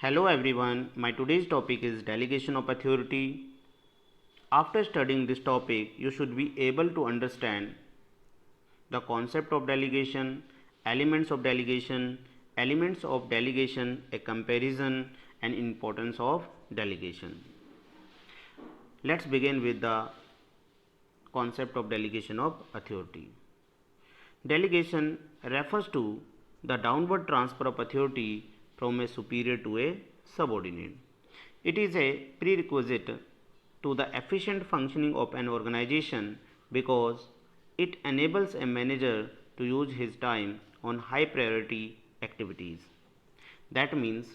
Hello everyone, my today's topic is delegation of authority. After studying this topic, you should be able to understand the concept of delegation, elements of delegation, a comparison, and importance of delegation. Let's begin with the concept of delegation of authority. Delegation refers to the downward transfer of authority from a superior to a subordinate. It is a prerequisite to the efficient functioning of an organization because it enables a manager to use his time on high priority activities. That means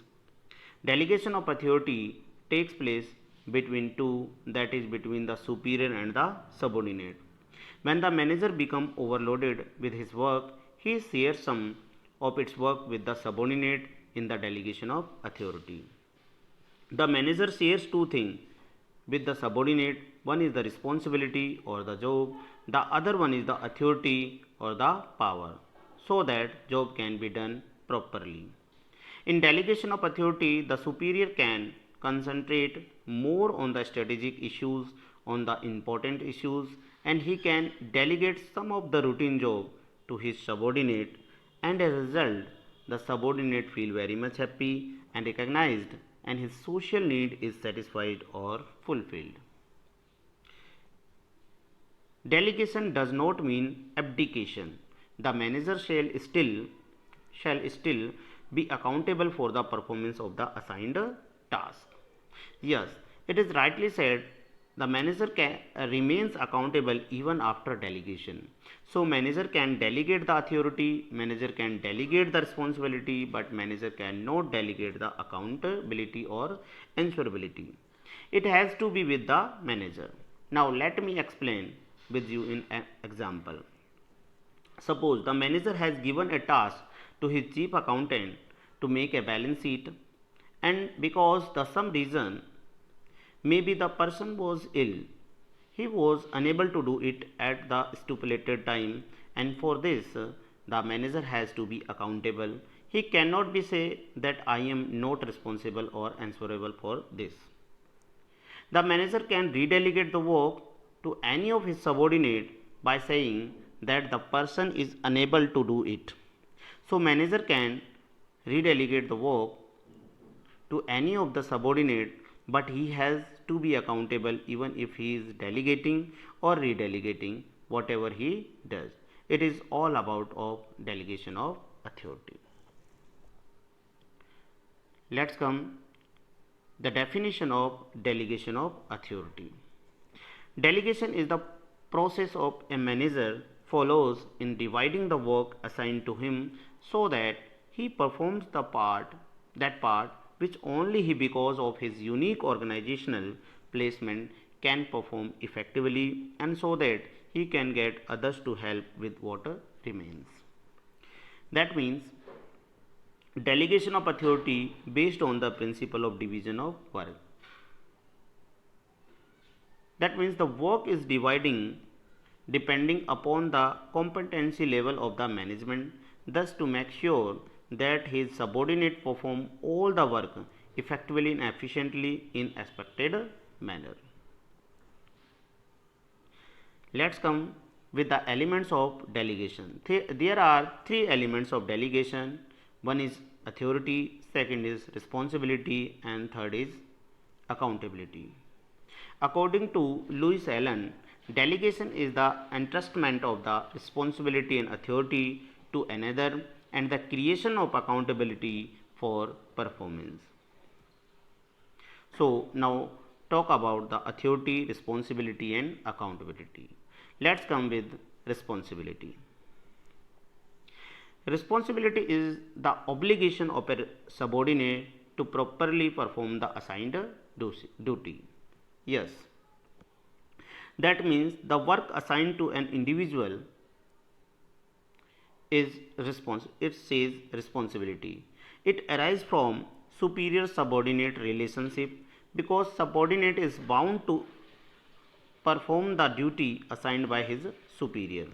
delegation of authority takes place between two, that is between the superior and the subordinate. When the manager becomes overloaded with his work, he shares some of its work with the subordinate in the delegation of authority. The manager shares two things with the subordinate. One is the responsibility or the job, the other one is the authority or the power, so that job can be done properly. In delegation of authority, the superior can concentrate more on the strategic issues, on the important issues, and he can delegate some of the routine job to his subordinate, and as a result, the subordinate feel very much happy and recognized, and his social need is satisfied or fulfilled. Delegation does not mean abdication. The manager shall still be accountable for the performance of the assigned task. Yes, it is rightly said the manager remains accountable even after delegation. So manager can delegate the authority, manager can delegate the responsibility, but manager cannot delegate the accountability or answerability. It has to be with the manager. Now let me explain with you in an example. Suppose the manager has given a task to his chief accountant to make a balance sheet, and because the some reason, maybe the person was ill, he was unable to do it at the stipulated time, and for this the manager has to be accountable. He cannot be say that I am not responsible or answerable for this. The manager can redelegate the work to any of his subordinate by saying that the person is unable to do it. So manager can redelegate the work to any of the subordinate, but he has to be accountable even if he is delegating or redelegating whatever he does. It is all about of delegation of authority. Let's come the definition of delegation of authority. Delegation is the process of a manager follows in dividing the work assigned to him so that he performs the part which only he, because of his unique organizational placement, can perform effectively, and so that he can get others to help with what remains. That means delegation of authority based on the principle of division of work. That means the work is dividing depending upon the competency level of the management, thus to make sure that his subordinate perform all the work effectively and efficiently in expected manner. Let's come with the elements of delegation. There are three elements of delegation. One is authority, second is responsibility, and third is accountability. According to Lewis Allen, delegation is the entrustment of the responsibility and authority to another and the creation of accountability for performance. So now talk about the authority, responsibility, and accountability. Let's come with responsibility. Responsibility is the obligation of a subordinate to properly perform the assigned duty. Yes, that means the work assigned to an individual is it says responsibility. It arises from superior subordinate relationship because subordinate is bound to perform the duty assigned by his superior.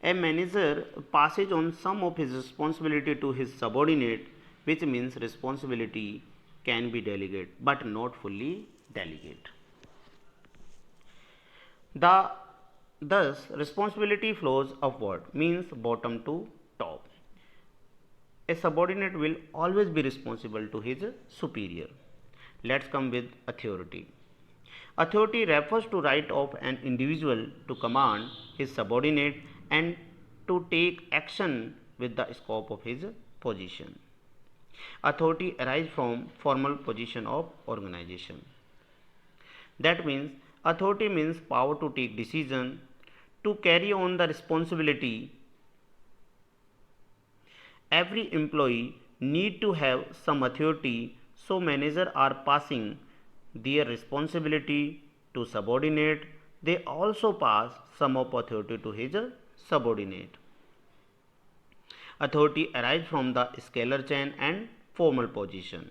A manager passes on some of his responsibility to his subordinate, which means responsibility can be delegate but not fully delegate. Thus responsibility flows upward, means bottom to top. A subordinate will always be responsible to his superior. Let's come with authority. Authority refers to right of an individual to command his subordinate and to take action with the scope of his position. Authority arises from formal position of organization. That means authority means power to take decision, to carry on the responsibility. Every employee need to have some authority, so managers are passing their responsibility to subordinate. They also pass some of authority to his subordinate. Authority arises from the scalar chain and formal position.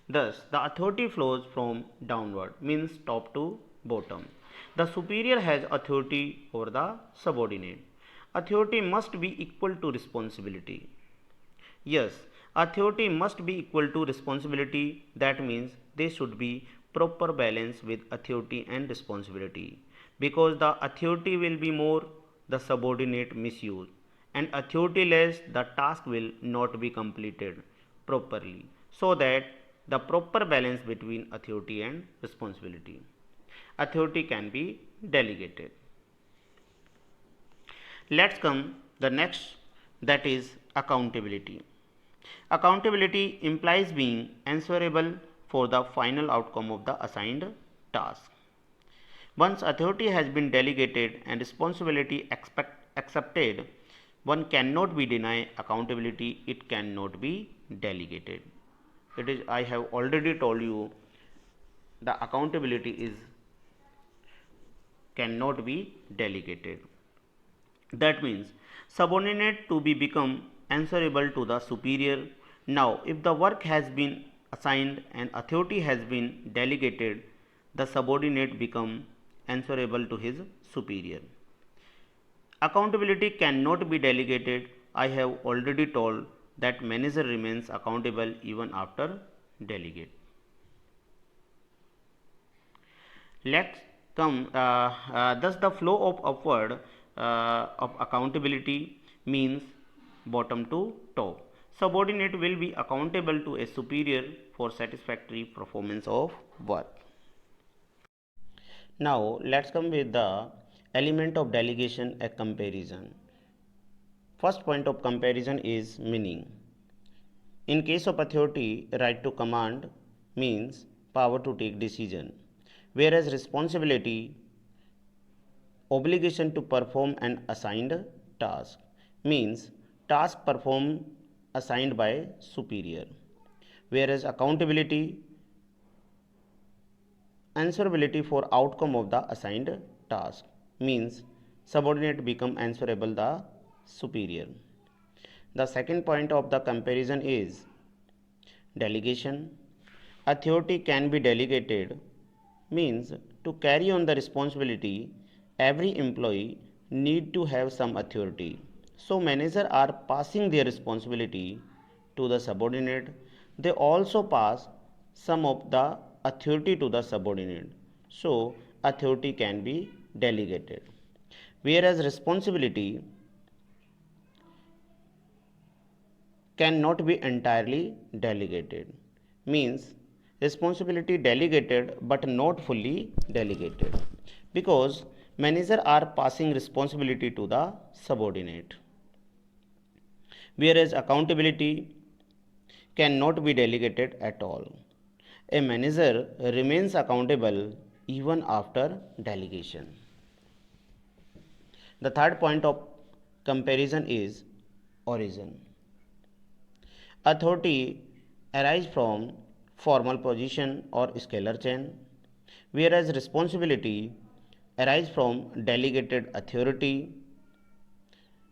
Thus, the authority flows from downward, means top to bottom. The superior has authority over the subordinate. Authority must be equal to responsibility. Yes, authority must be equal to responsibility. That means there should be proper balance with authority and responsibility. Because the authority will be more, the subordinate misuse, and authority less, the task will not be completed properly. So that the proper balance between authority and responsibility. Authority can be delegated. Let's come the next, that is accountability. Accountability implies being answerable for the final outcome of the assigned task. Once authority has been delegated and responsibility accepted, one cannot be denied accountability, it cannot be delegated. It is, I have already told you, the accountability is cannot be delegated. That means subordinate to be become answerable to the superior. Now, if the work has been assigned and authority has been delegated, the subordinate become answerable to his superior. Accountability cannot be delegated. I have already told that manager remains accountable even after delegate. Let's come, thus the flow of upward of accountability means bottom to top. Subordinate will be accountable to a superior for satisfactory performance of work. Now let's come with the element of delegation, a comparison. First point of comparison is meaning. In case of authority, right to command means power to take decision, whereas responsibility, obligation to perform an assigned task, means task performed assigned by superior, whereas accountability, answerability for outcome of the assigned task, means subordinate become answerable the superior. The second point of the comparison is delegation. Authority can be delegated, means to carry on the responsibility, every employee need to have some authority. So managers are passing their responsibility to the subordinate. They also pass some of the authority to the subordinate. So authority can be delegated. Whereas responsibility cannot be entirely delegated, means responsibility delegated but not fully delegated, because managers are passing responsibility to the subordinate. Whereas accountability cannot be delegated at all. A manager remains accountable even after delegation. The third point of comparison is origin. Authority arises from formal position or scalar chain, whereas responsibility arises from delegated authority,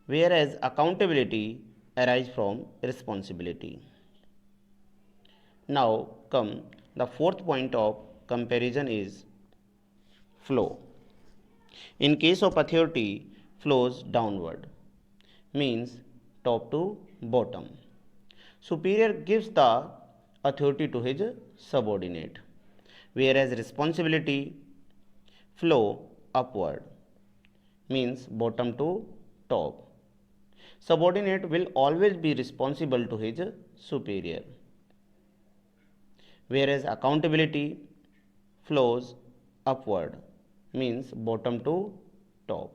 whereas accountability arises from responsibility. Now come the fourth point of comparison is flow. In case of authority, flows downward, means top to bottom. Superior gives the authority to his subordinate, whereas responsibility flow upward, means bottom to top. Subordinate will always be responsible to his superior, whereas accountability flows upward, means bottom to top.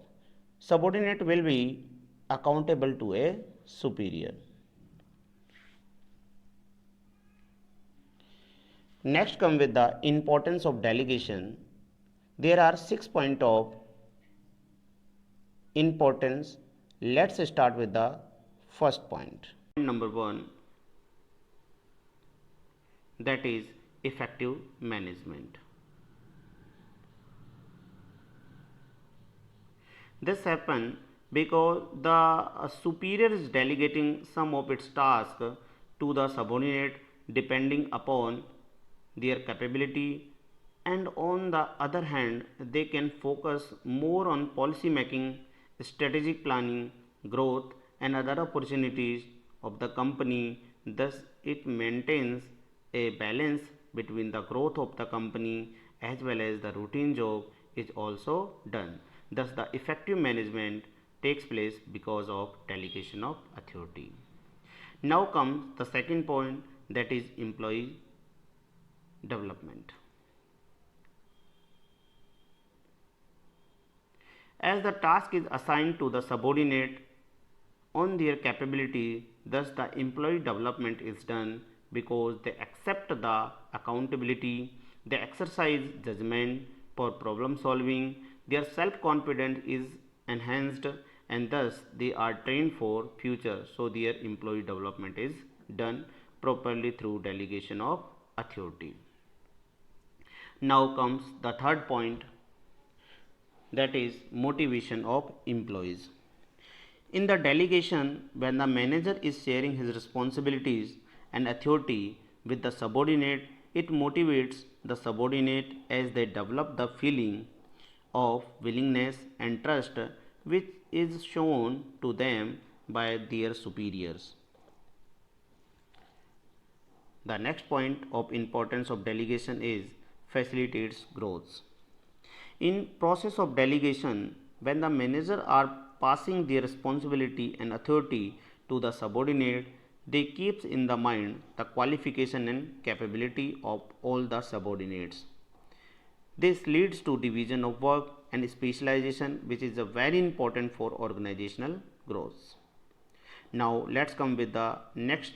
Subordinate will be accountable to a superior. Next come with the importance of delegation. There are 6 points of importance. Let's start with the first point. Number 1, that is effective management. This happens because the superior is delegating some of its tasks to the subordinate depending upon their capability, and on the other hand they can focus more on policy making, strategic planning, growth and other opportunities of the company. Thus it maintains a balance between the growth of the company as well as the routine job is also done. Thus the effective management takes place because of delegation of authority. Now comes the second point, that is employee development. As the task is assigned to the subordinate on their capability, thus the employee development is done because they accept the accountability, they exercise judgment for problem solving, their self confidence is enhanced, and thus they are trained for future. So their employee development is done properly through delegation of authority. Now comes the third point, that is motivation of employees. In the delegation, when the manager is sharing his responsibilities and authority with the subordinate, it motivates the subordinate as they develop the feeling of willingness and trust which is shown to them by their superiors. The next point of importance of delegation is facilitates growth. In process of delegation, when the manager are passing their responsibility and authority to the subordinate, they keeps in the mind the qualification and capability of all the subordinates. This leads to division of work and specialization, which is very important for organizational growth. Now let's come with the next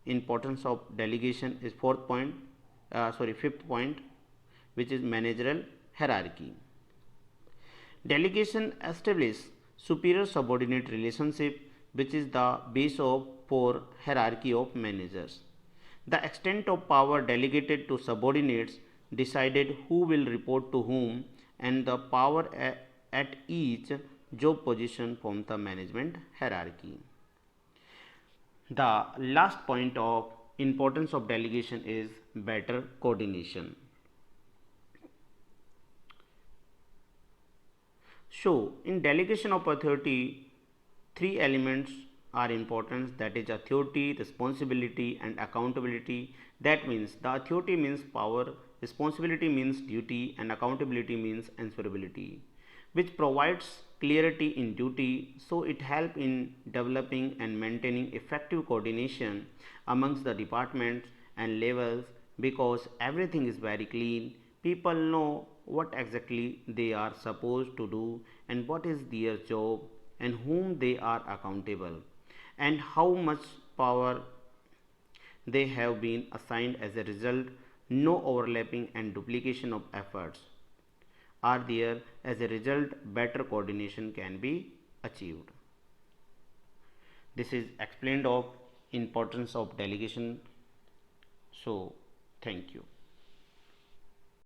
importance of delegation is fifth point, which is managerial hierarchy. Delegation establishes superior subordinate relationship, which is the base of for hierarchy of managers. The extent of power delegated to subordinates decided who will report to whom, and the power at each job position forms the management hierarchy. The last point of importance of delegation is better coordination. So, in delegation of authority, three elements are important, that is authority, responsibility and accountability. That means the authority means power, responsibility means duty and accountability means answerability, which provides clarity in duty. So it helps in developing and maintaining effective coordination amongst the departments and levels, because everything is very clean. People know what exactly they are supposed to do and what is their job and whom they are accountable and how much power they have been assigned. As a result, no overlapping and duplication of efforts are there. As a result, better coordination can be achieved. This is explained of importance of delegation. So thank you.